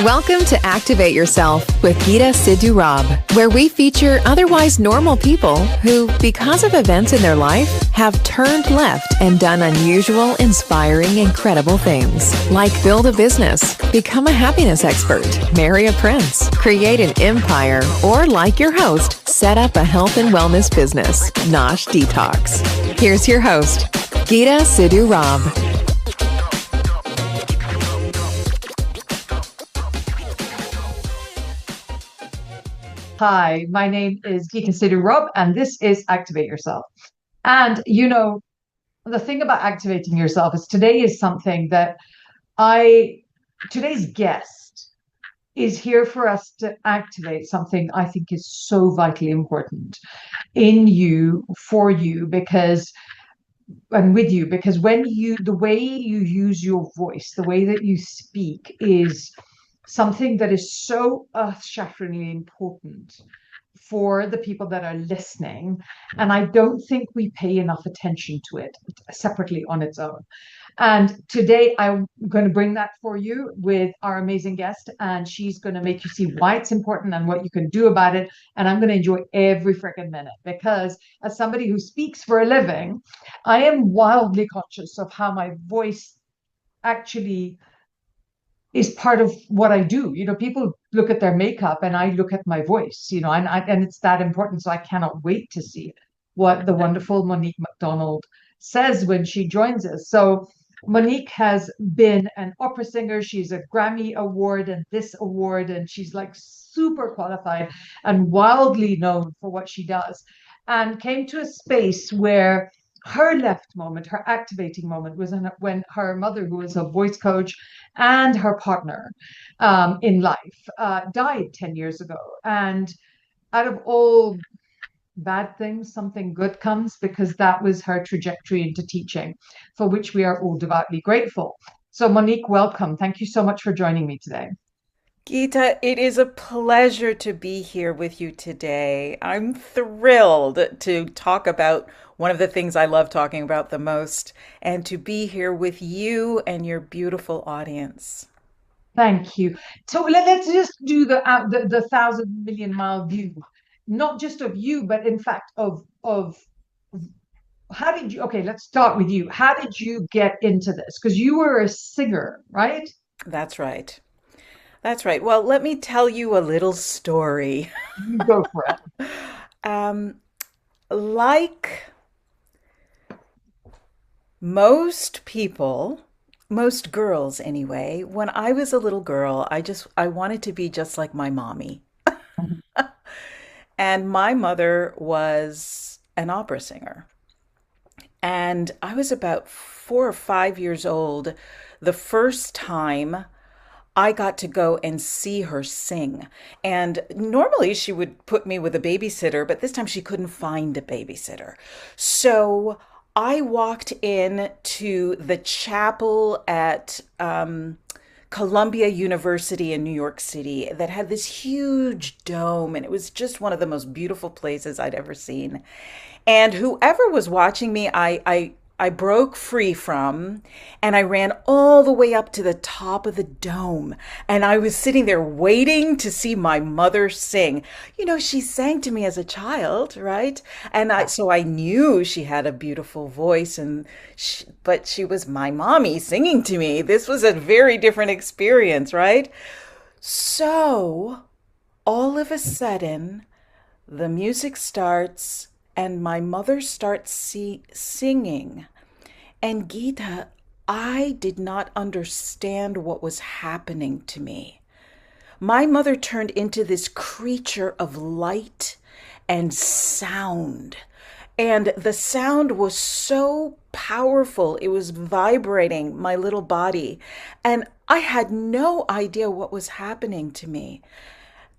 Welcome to Activate Yourself with Geeta Sidhu-Robb, where we feature otherwise normal people who, because of events in their life, have turned left and done unusual, inspiring, incredible things. Like build a business, become a happiness expert, marry a prince, create an empire, or like your host, set up a health and wellness business, Nosh Detox. Here's your host, Geeta Sidhu-Robb. Hi, my name is Geeta Sidhu-Robb, and this is Activate Yourself. And the thing about activating yourself is today is something that today's guest is here for us to activate something I think is so vitally important in you, for you, and with you, because the way you use your voice, the way that you speak is something that is so earth-shatteringly important for the people that are listening. And I don't think we pay enough attention to it separately on its own. And today I'm going to bring that for you with our amazing guest, and she's going to make you see why it's important and what you can do about it. And I'm going to enjoy every freaking minute, because as somebody who speaks for a living, I am wildly conscious of how my voice actually is part of what I do. People look at their makeup and I look at my voice, and it's that important. So I cannot wait to see what the wonderful Monique McDonald says when she joins us. So Monique has been an opera singer. She's a Grammy Award and this award, and she's like super qualified and wildly known for what she does, and came to a space where her left moment, her activating moment, was when her mother, who was a voice coach and her partner in life, died 10 years ago. And out of all bad things, something good comes, because that was her trajectory into teaching, for which we are all devoutly grateful. So Monique, welcome. Thank you so much for joining me today. Geeta, it is a pleasure to be here with you today. I'm thrilled to talk about one of the things I love talking about the most, and to be here with you and your beautiful audience. Thank you. So let's just do the 1,000 million mile view, not just of you, but in fact of how did you? Okay, let's start with you. How did you get into this? Because you were a singer, right? That's right. That's right. Well, let me tell you a little story. You go for it. Um, like most people, most girls anyway, when I was a little girl, I wanted to be just like my mommy. And my mother was an opera singer. And I was about 4 or 5 years old the first time I got to go and see her sing. And normally she would put me with a babysitter, but this time she couldn't find a babysitter. So I walked in to the chapel at Columbia University in New York City that had this huge dome, and it was just one of the most beautiful places I'd ever seen. And whoever was watching me, I broke free from, and I ran all the way up to the top of the dome. And I was sitting there waiting to see my mother sing. She sang to me as a child, right? So I knew she had a beautiful voice, but she was my mommy singing to me. This was a very different experience, right? So all of a sudden, the music starts, and my mother starts singing. And Geeta, I did not understand what was happening to me. My mother turned into this creature of light and sound. And the sound was so powerful. It was vibrating my little body. And I had no idea what was happening to me.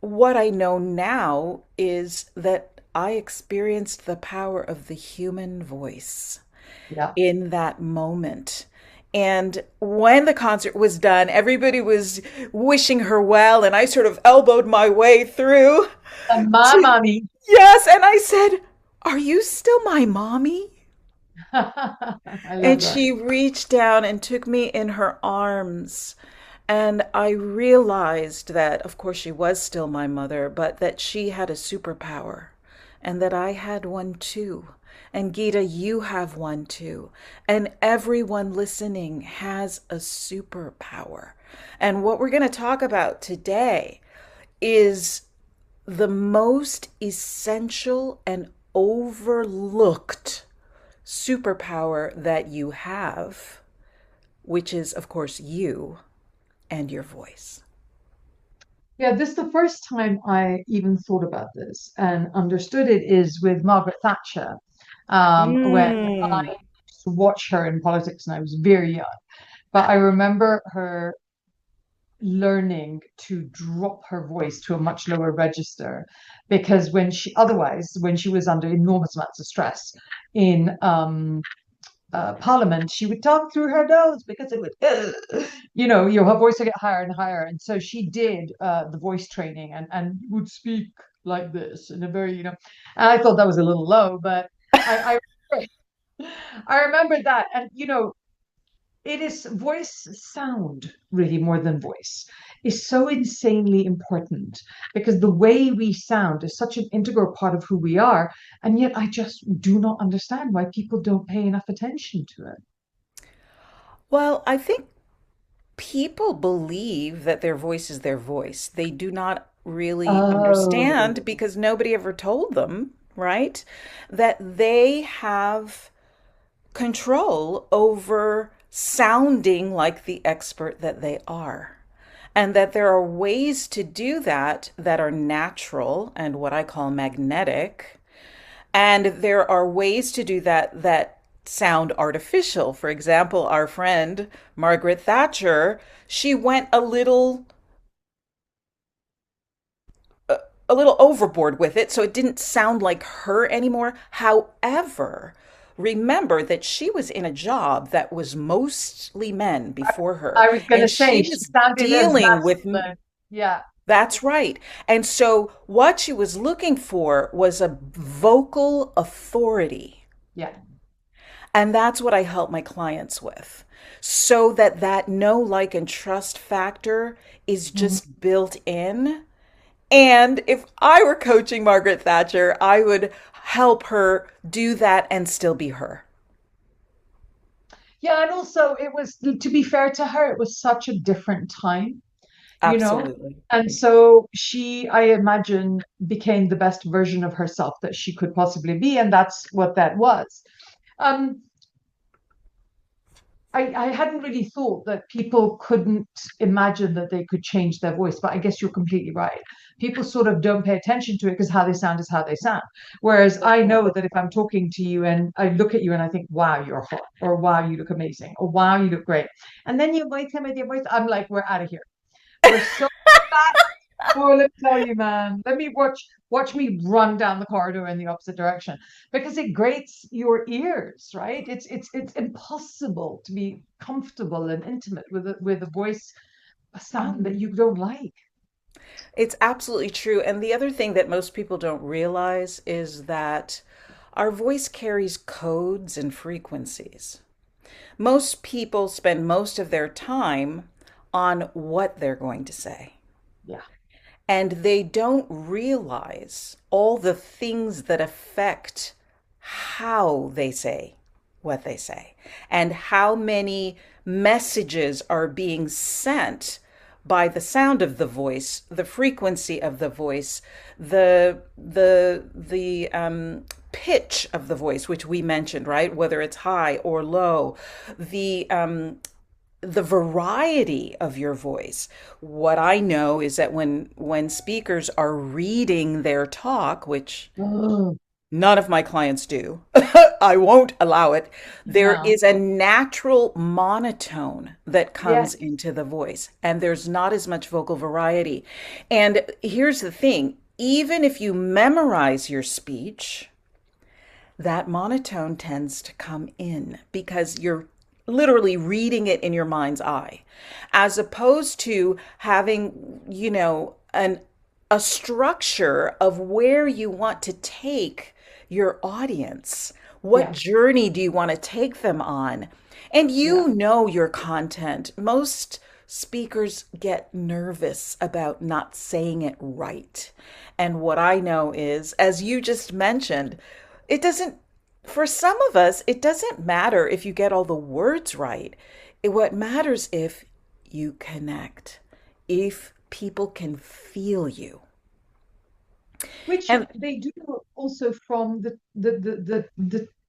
What I know now is that I experienced the power of the human voice Yeah. in that moment. And when the concert was done, everybody was wishing her well, and I sort of elbowed my way through. And my mommy. Yes, and I said, "Are you still my mommy?" I love And that. she reached down and took me in her arms. And I realized that, of course, she was still my mother, but that she had a superpower and that I had one too. And Geeta, you have one too. And everyone listening has a superpower. And what we're going to talk about today is the most essential and overlooked superpower that you have, which is, of course, you and your voice. Yeah, this is the first time I even thought about this and understood it is with Margaret Thatcher, when Mm. I used to watch her in politics and I was very young. But I remember her learning to drop her voice to a much lower register because when she was under enormous amounts of stress in Parliament, she would talk through her nose because it would, her voice would get higher and higher. And so she did the voice training and would speak like this in a very, and I thought that was a little low, but I, I, I remember that. And, it is voice sound really more than voice is so insanely important because the way we sound is such an integral part of who we are. And yet I just do not understand why people don't pay enough attention to it. Well, I think people believe that their voice is their voice. They do not really understand Oh, because nobody ever told them, right? That they have control over sounding like the expert that they are. And that there are ways to do that that are natural and what I call magnetic. And there are ways to do that that sound artificial. For example, our friend Margaret Thatcher, she went a little overboard with it, so it didn't sound like her anymore. However, remember that she was in a job that was mostly men before her, I was going to and say she she was sounded as dealing with. masculine. Yeah, That's right. And so what she was looking for was a vocal authority. yeah. And that's what I help my clients with. So that that know, like, and trust factor is Mhm. just built in. And if I were coaching Margaret Thatcher, I would help her do that and still be her. Yeah, and also it was, to be fair to her, it was such a different time, you know? Absolutely. And so she, I imagine, became the best version of herself that she could possibly be, and that's what that was. Um, I hadn't really thought that people couldn't imagine that they could change their voice, but I guess you're completely right. People sort of don't pay attention to it because how they sound is how they sound. Whereas I know that if I'm talking to you and I look at you and I think, wow, you're hot, or wow, you look amazing, or wow, you look great. And then you might come with your voice, I'm like, we're out of here. We're so Oh, let me tell you, man. Let me watch me run down the corridor in the opposite direction because it grates your ears, right? It's impossible to be comfortable and intimate with a voice, a sound that you don't like. It's absolutely true. And the other thing that most people don't realize is that our voice carries codes and frequencies. Most people spend most of their time on what they're going to say. Yeah. And they don't realize all the things that affect how they say what they say and how many messages are being sent by the sound of the voice, the frequency of the voice, the pitch of the voice, which we mentioned, right? Whether it's high or low, the variety of your voice. What I know is that when speakers are reading their talk, which Oh, none of my clients do, I won't allow it. There no. is a natural monotone that comes Yes. into the voice, and there's not as much vocal variety. And here's the thing, even if you memorize your speech, that monotone tends to come in because you're literally reading it in your mind's eye, as opposed to having, a structure of where you want to take your audience. What Yeah. journey do you want to take them on? And Yeah. you know your content. Most speakers get nervous about not saying it right. And what I know is, as you just mentioned, it doesn't, for some of us, it doesn't matter if you get all the words right. What matters if you connect, if people can feel you. Which And they do also from the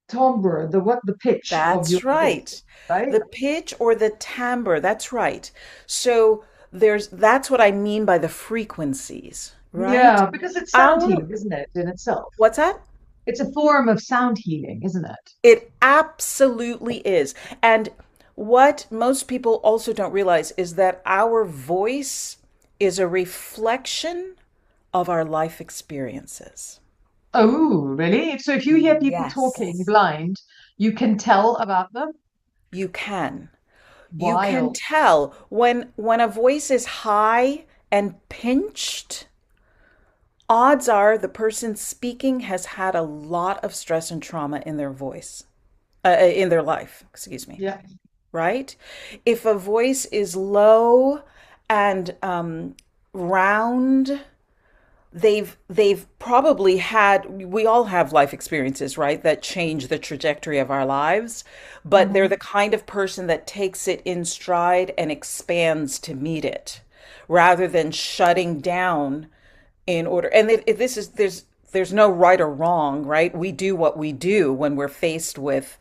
timbre, the pitch of your that's voice, right. right? The pitch or the timbre, that's right. So that's what I mean by the frequencies, right? Yeah, because it's sound Our healing, isn't it, in itself? what's that? It's a form of sound healing, isn't it? It absolutely is. And what most people also don't realize is that our voice is a reflection of our life experiences. Oh, really? So if you hear people talking Yes, blind, you can tell about them? you can. You can Wild. tell when a voice is high and pinched, odds are the person speaking has had a lot of stress and trauma in their voice, in their life, excuse me, Yeah. right? If a voice is low and round, they've probably had, we all have life experiences, right, that change the trajectory of our lives, but they're Hmm. the kind of person that takes it in stride and expands to meet it rather than shutting down in order. And this is, there's no right or wrong, right? We do what we do when we're faced with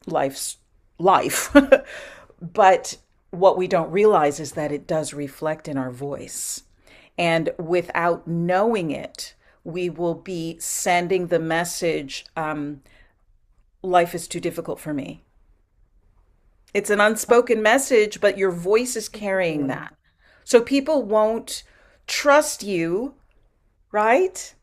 life's life. But what we don't realize is that it does reflect in our voice. And without knowing it, we will be sending the message, life is too difficult for me. It's an unspoken message, but your voice is carrying Yeah. that. So people won't trust you, right?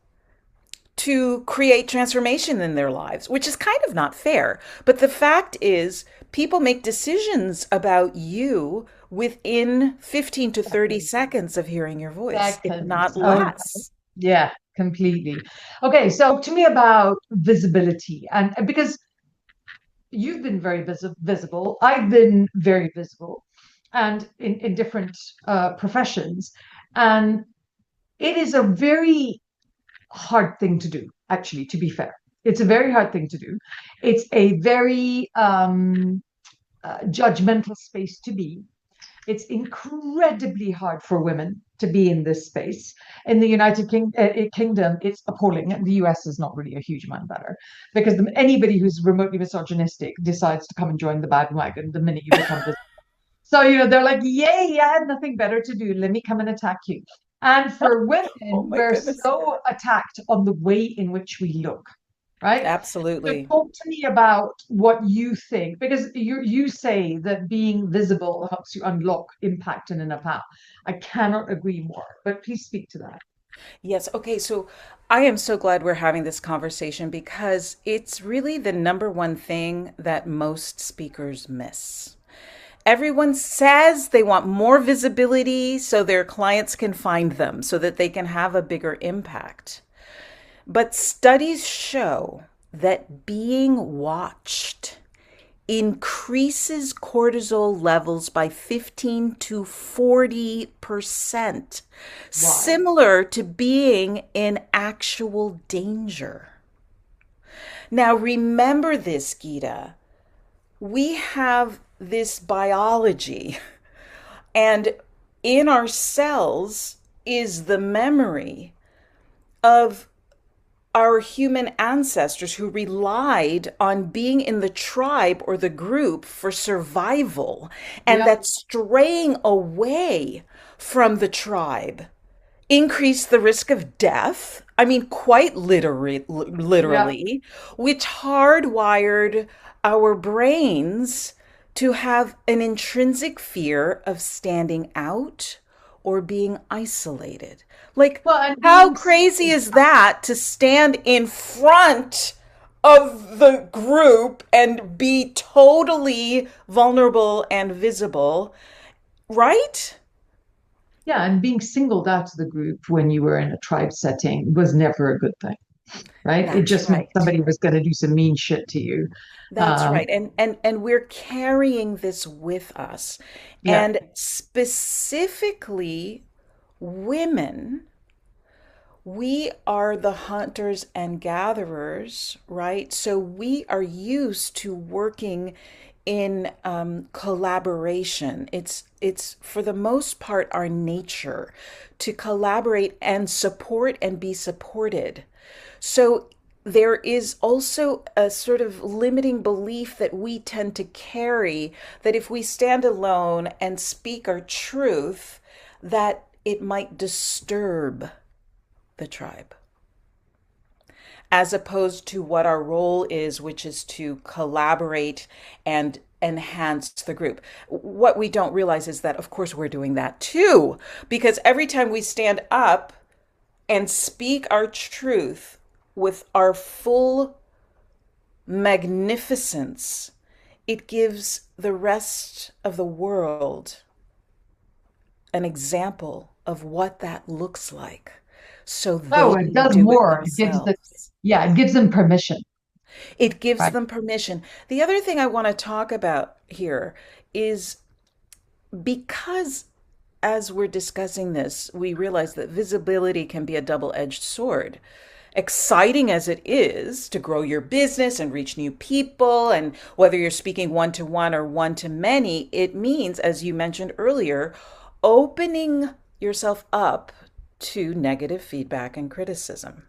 To create transformation in their lives, which is kind of not fair. But the fact is, people make decisions about you within 15 to 30 seconds of hearing your voice, if not Seconds. Oh, less. yeah, completely. Okay, so talk to me about visibility. And because you've been very visible, I've been very visible, and in different professions. And it is a very hard thing to do, actually, to be fair. It's a very hard thing to do. It's a very judgmental space to be. It's incredibly hard for women to be in this space. In the Kingdom, it's appalling. The US is not really a huge amount better because anybody who's remotely misogynistic decides to come and join the bandwagon the minute you become this. So, they're like, yay, I had nothing better to do. Let me come and attack you. And for Oh women, my we're goodness. so attacked on the way in which we look, right? So Absolutely. talk to me about what you think, because you say that being visible helps you unlock impact in an account. I cannot agree more, but please speak to that. Yes. Okay. So I am so glad we're having this conversation because it's really the number one thing that most speakers miss. Everyone says they want more visibility so their clients can find them, so that they can have a bigger impact. But studies show that being watched increases cortisol levels by 15 to 40%, Wow. similar to being in actual danger. Now, remember this, Geeta. We have this biology, and in our cells is the memory of our human ancestors who relied on being in the tribe or the group for survival, and Yeah, that straying away from the tribe increased the risk of death. I mean, quite yeah. literally, which hardwired our brains to have an intrinsic fear of standing out or being isolated. Like, Well, and how being crazy single. is that to stand in front of the group and be totally vulnerable and visible, right? Yeah, and being singled out to the group when you were in a tribe setting was never a good thing. right? It That's just meant right. somebody was going to do some mean shit to you. That's Um, right. And we're carrying this with us. yeah. And specifically women, we are the hunters and gatherers, right? So we are used to working in collaboration. It's for the most part our nature to collaborate and support and be supported. So there is also a sort of limiting belief that we tend to carry that if we stand alone and speak our truth, that it might disturb the tribe, as opposed to what our role is, which is to collaborate and enhance the group. What we don't realize is that, of course, we're doing that too, because every time we stand up and speak our truth with our full magnificence, it gives the rest of the world an example of what that looks like so Oh, they it can does do it more. It gives the, themselves. yeah, it gives them permission, It gives right? them permission. The other thing I want to talk about here is because as we're discussing this, we realize that visibility can be a double-edged sword. Exciting as it is to grow your business and reach new people, and whether you're speaking one to one or one to many, it means, as you mentioned earlier, opening yourself up to negative feedback and criticism.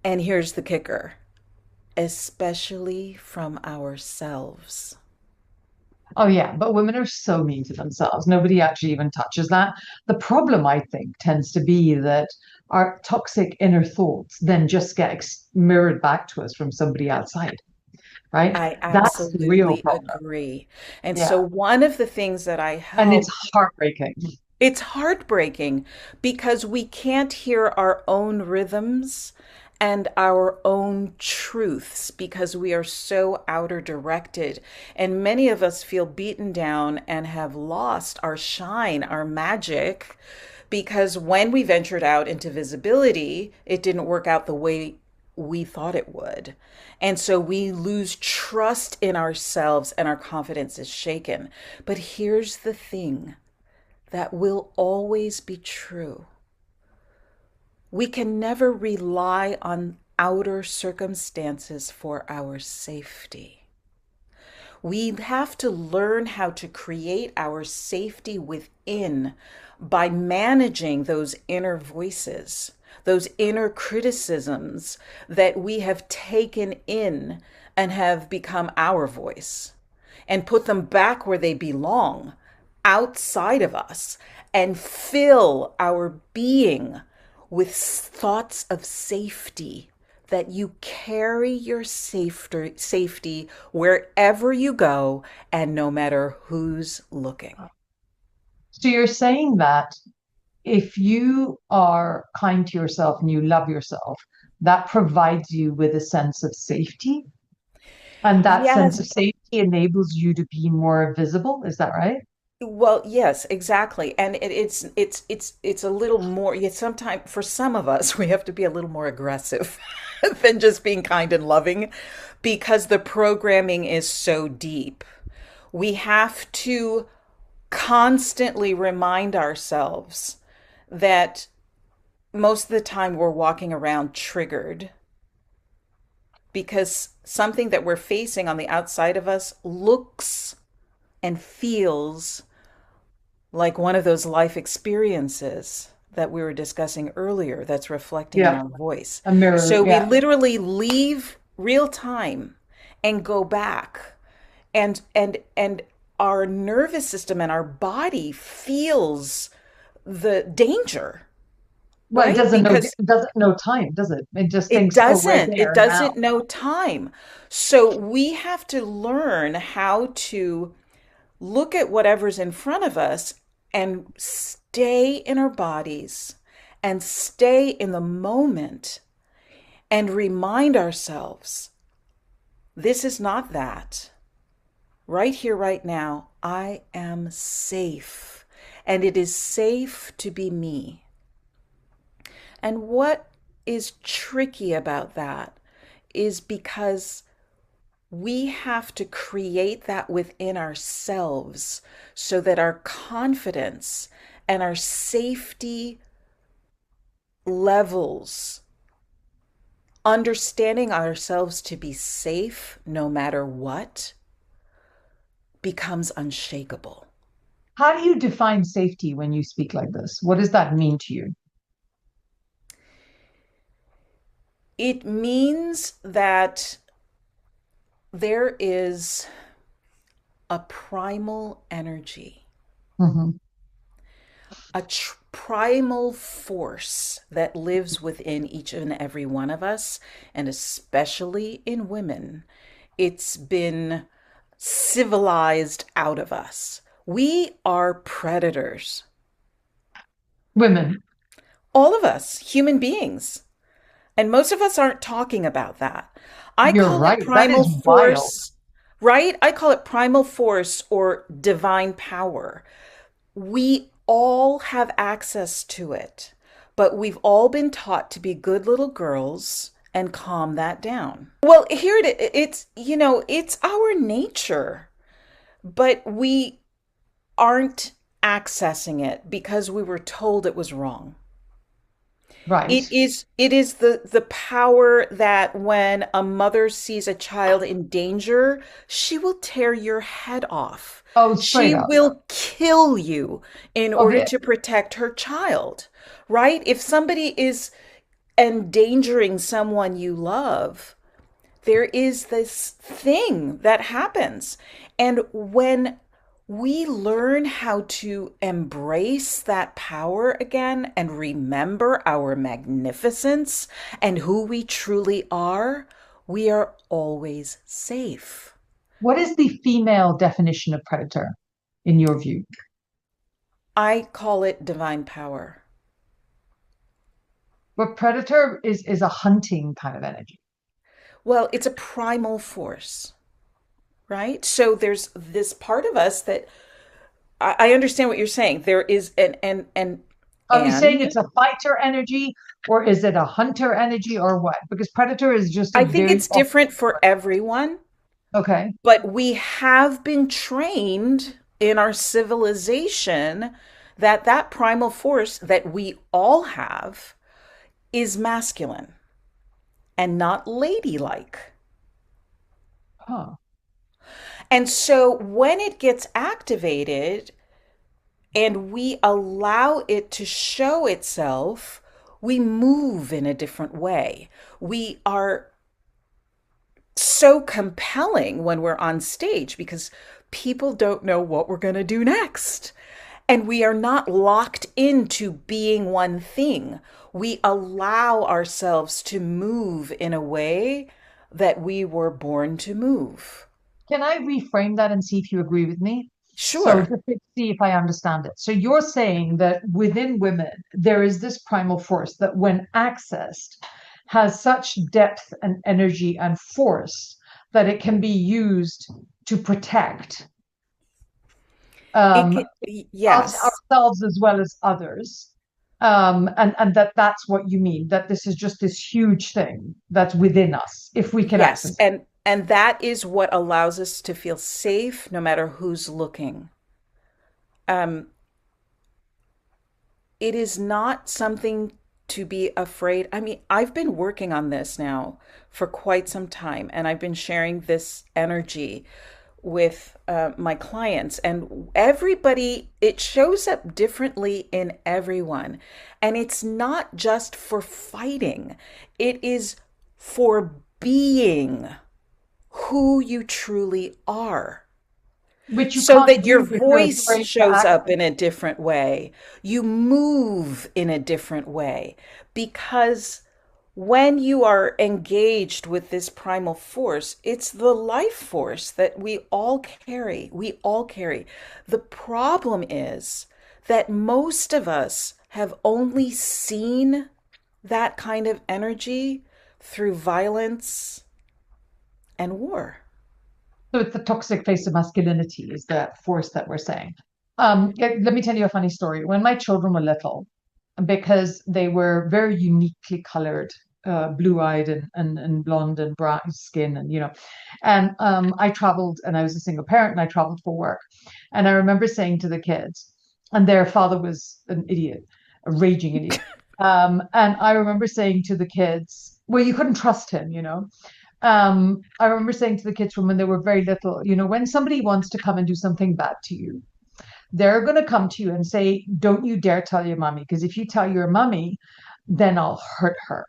And here's the kicker, especially from ourselves. Oh, yeah, but women are so mean to themselves. Nobody actually even touches that. The problem, I think, tends to be that our toxic inner thoughts then just get mirrored back to us from somebody outside, right? I That's the real absolutely problem. agree. And Yeah. so, one of the things that I And it's help, heartbreaking. it's heartbreaking because we can't hear our own rhythms and our own truths because we are so outer directed. And many of us feel beaten down and have lost our shine, our magic, because when we ventured out into visibility, it didn't work out the way we thought it would. And so we lose trust in ourselves and our confidence is shaken. But here's the thing that will always be true. We can never rely on outer circumstances for our safety. We have to learn how to create our safety within by managing those inner voices, those inner criticisms that we have taken in and have become our voice, and put them back where they belong, outside of us, and fill our being with thoughts of safety, that you carry your safety wherever you go and no matter who's looking. So you're saying that if you are kind to yourself and you love yourself, that provides you with a sense of safety. And that sense Yes. of safety enables you to be more visible. Is that right? Well, yes, exactly. And it's a little more, yet sometimes for some of us, we have to be a little more aggressive than just being kind and loving because the programming is so deep. We have to constantly remind ourselves that most of the time we're walking around triggered because something that we're facing on the outside of us looks and feels like one of those life experiences that we were discussing earlier that's reflecting in Yeah. our voice. A mirror. So we Yeah. literally leave real time and go back and our nervous system and our body feels the danger, Well, right? Because it doesn't know time, does it? It just it thinks, oh, we're doesn't. It there now. doesn't know time. So we have to learn how to look at whatever's in front of us and stay in our bodies and stay in the moment and remind ourselves this is not that. Right here, right now, I am safe. And it is safe to be me. And what is tricky about that is because we have to create that within ourselves so that our confidence and our safety levels, understanding ourselves to be safe no matter what, becomes unshakable. How do you define safety when you speak like this? What does that mean to you? It means that there is a primal energy, Mhm. a primal force that lives within each and every one of us, and especially in women. It's been civilized out of us. We are predators. Women. All of us, human beings. And most of us aren't talking about that. I You're call it right. That primal is wild. force, right? I call it primal force or divine power. We all have access to it, but we've all been taught to be good little girls and calm that down. Well, here it's, it's our nature, but we aren't accessing it because we were told it was wrong. Right. It is the power that when a mother sees a child in danger, she will tear your head off. Oh, straight She up. will kill you in order Okay. to protect her child, right? If somebody is endangering someone you love, there is this thing that happens. And when we learn how to embrace that power again and remember our magnificence and who we truly are, we are always safe. What is the female definition of predator in your view? I call it divine power. But predator is a hunting kind of energy. Well, it's a primal force, right? So there's this part of us that I understand what you're saying. There is Are we saying and it's a fighter energy or is it a hunter energy or what? Because predator is just a I think very it's different for everyone, okay. but we have been trained in our civilization that that primal force that we all have is masculine and not ladylike. Huh. And so when it gets activated and we allow it to show itself, we move in a different way. We are so compelling when we're on stage because people don't know what we're going to do next. And we are not locked into being one thing. We allow ourselves to move in a way that we were born to move. Can I reframe that and see if you agree with me? So Sure. just to see if I understand it. So you're saying that within women, there is this primal force that when accessed has such depth and energy and force that it can be used to protect It um, can, yes. ourselves as well as others. And that's what you mean, that this is just this huge thing that's within us if we can Yes. access it. And that is what allows us to feel safe no matter who's looking. Um, it is not something to be afraid. I mean, I've been working on this now for quite some time, and I've been sharing this energy with my clients, and everybody, it shows up differently in everyone. And it's not just for fighting, it is for being who you truly are, Which you so can't that your do if you're voice afraid to shows up access. in a different way. You move in a different way because when you are engaged with this primal force, it's the life force that we all carry. We all carry. The problem is that most of us have only seen that kind of energy through violence and war. So it's the toxic face of masculinity is the force that we're saying. Let me tell you a funny story. When my children were little, because they were very uniquely colored, blue-eyed and blonde and brown skin, and I traveled, and I was a single parent, and I traveled for work, and I remember saying to the kids, and their father was an idiot, a raging idiot, and I remember saying to the kids, well, you couldn't trust him. I remember saying to the kids from when they were very little, when somebody wants to come and do something bad to you, they're going to come to you and say, don't you dare tell your mommy, because if you tell your mommy, then I'll hurt her.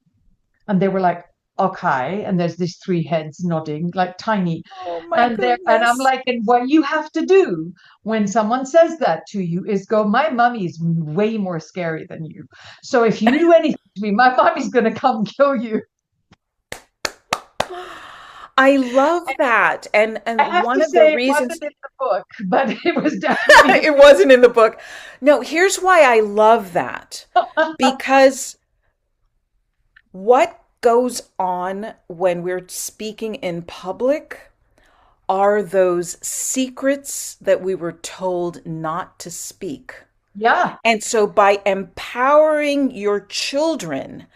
And they were like, okay. And there's these three heads nodding, like tiny. Oh my And I'm goodness. like, and what you have to do when someone says that to you is go, my mommy is way more scary than you. So if you do anything to me, my mommy's going to come kill you. I love that. And I have one to of the say, it wasn't reasons in the book, but it was definitely. it wasn't in the book. No, here's why I love that. Because what goes on when we're speaking in public are those secrets that we were told not to speak. Yeah. And so by empowering your children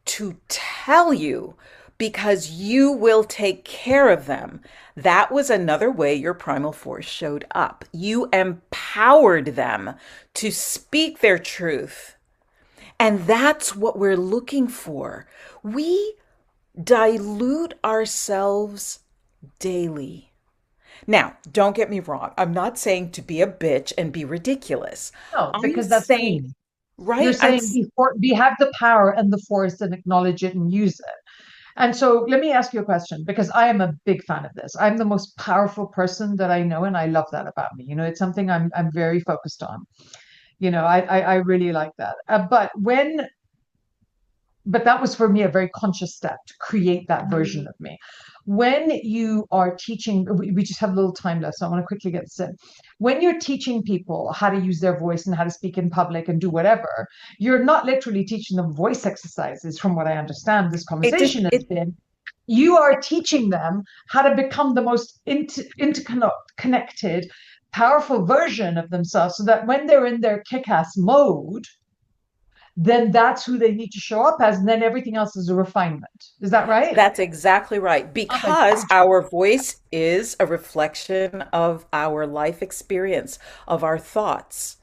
to tell you, because you will take care of them, that was another way your primal force showed up. You empowered them to speak their truth. And that's what we're looking for. We dilute ourselves daily. Now, don't get me wrong. I'm not saying to be a bitch and be ridiculous. No, I'm because that's saying, mean. You're right? saying we have the power and the force and acknowledge it and use it. And so let me ask you a question, because I am a big fan of this. I'm the most powerful person that I know, and I love that about me. It's something I'm very focused on. I really like that. But that was for me a very conscious step to create that version of me. When you are teaching, we just have a little time left, so I want to quickly get this in. When you're teaching people how to use their voice and how to speak in public and do whatever, you're not literally teaching them voice exercises, from what I understand this it conversation just has it been. You are teaching them how to become the most interconnected, powerful version of themselves, so that when they're in their kick-ass mode, then that's who they need to show up as, and then everything else is a refinement. Is that right? That's exactly right. Okay. Because our voice is a reflection of our life experience, of our thoughts,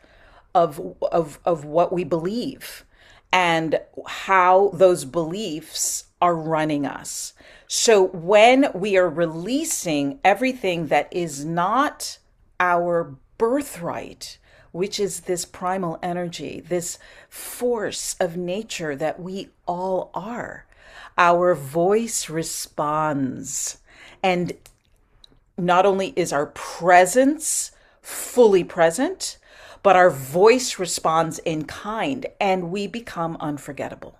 of what we believe, and how those beliefs are running us. So when we are releasing everything that is not our birthright, which is this primal energy, this force of nature that we all are, our voice responds. And not only is our presence fully present, but our voice responds in kind, and we become unforgettable.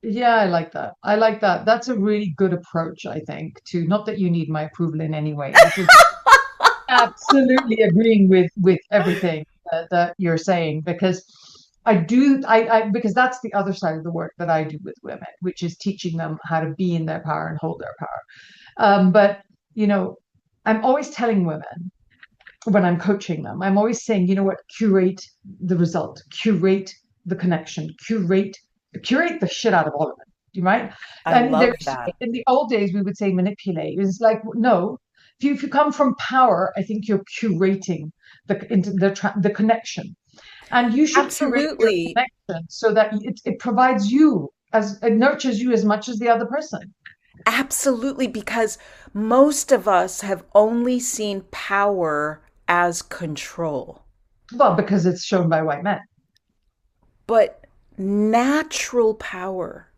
Yeah, I like that. I like that. That's a really good approach, I think, to not that you need my approval in any way. This is absolutely agreeing with everything that you're saying, because because that's the other side of the work that I do with women, which is teaching them how to be in their power and hold their power. But I'm always telling women, when I'm coaching them, I'm always saying, what, curate the result, curate the connection, curate the shit out of all of it, right? I And love there's, that. in the old days, we would say manipulate. It's like, no, if you come from power, I think you're curating the connection, and you should curate your Absolutely. connection so that it provides you, as it nurtures you as much as the other person. Absolutely. Because most of us have only seen power as control. Well, because it's shown by white men. But natural power,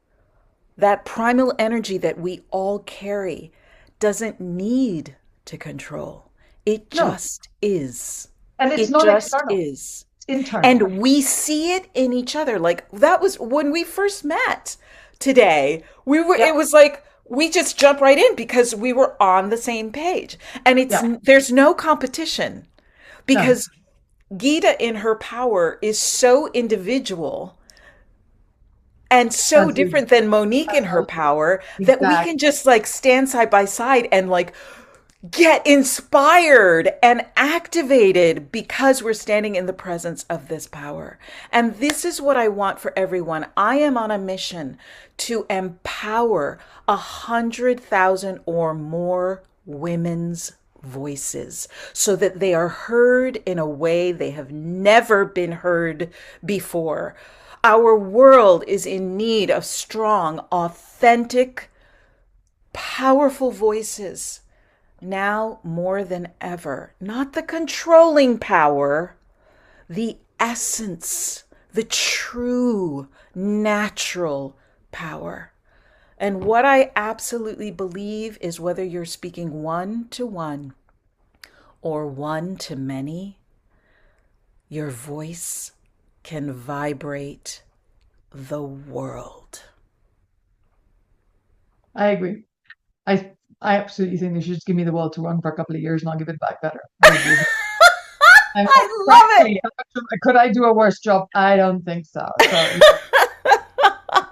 that primal energy that we all carry, doesn't need to control. It No, just is. and it's It not just external; is. it's internal. And we see it in each other. Like that was when we first met today. Yeah, It was like we just jumped right in because we were on the same page. And yeah, there's no competition no, because Geeta in her power is so individual and so absolutely, different than Monique in her power that we can exactly. just like stand side by side and like get inspired and activated because we're standing in the presence of this power. And this is what I want for everyone. I am on a mission to empower 100,000 or more women's voices so that they are heard in a way they have never been heard before. Our world is in need of strong, authentic, powerful voices now more than ever. Not the controlling power, the essence, the true natural power. And what I absolutely believe is whether you're speaking one to one or one to many, your voice can vibrate the world. I agree. I absolutely think they should just give me the world to run for a couple of years and I'll give it back better. I love it. Could I do a worse job? I don't think so.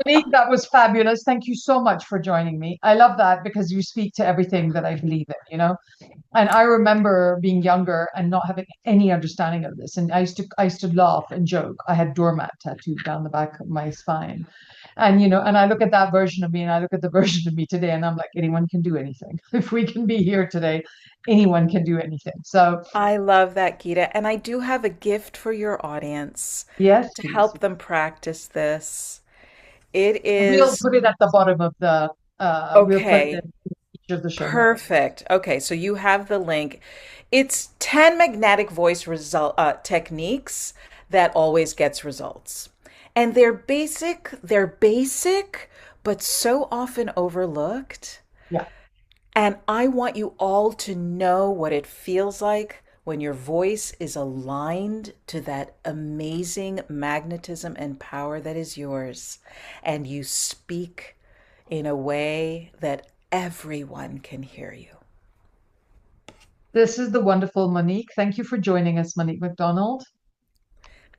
Monique, that was fabulous. Thank you so much for joining me. I love that because you speak to everything that I believe in, you know? And I remember being younger and not having any understanding of this. And I used to laugh and joke. I had doormat tattooed down the back of my spine. And, you know, and I look at that version of me and I look at the version of me today and I'm like, anyone can do anything. If we can be here today, anyone can do anything. So I love that, Geeta. And I do have a gift for your audience yes, to please. help them practice this. It We'll is put it at the bottom of the, we'll put it okay. in each of the show notes. Perfect. Okay, so you have the link. It's 10 magnetic voice techniques that always gets results. And they're basic, but so often overlooked. Yeah. And I want you all to know what it feels like when your voice is aligned to that amazing magnetism and power that is yours, and you speak in a way that everyone can hear you. This is the wonderful Monique. Thank you for joining us, Monique McDonald.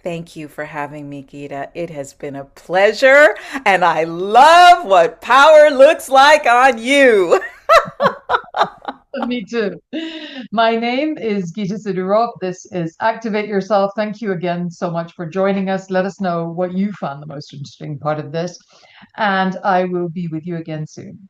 Thank you for having me, Geeta. It has been a pleasure, and I love what power looks like on you. Me too. My name is Geeta Sidhu-Robb. This is Activate Yourself. Thank you again so much for joining us. Let us know what you found the most interesting part of this, and I will be with you again soon.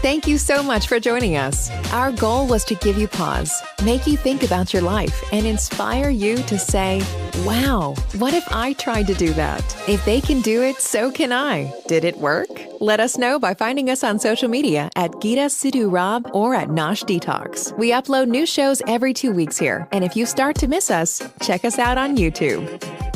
Thank you so much for joining us. Our goal was to give you pause, make you think about your life, and inspire you to say, wow, what if I tried to do that? If they can do it, so can I. Did it work? Let us know by finding us on social media at Geeta Sidhu-Robb or at Nosh Detox. We upload new shows every 2 weeks here, and if you start to miss us, check us out on YouTube.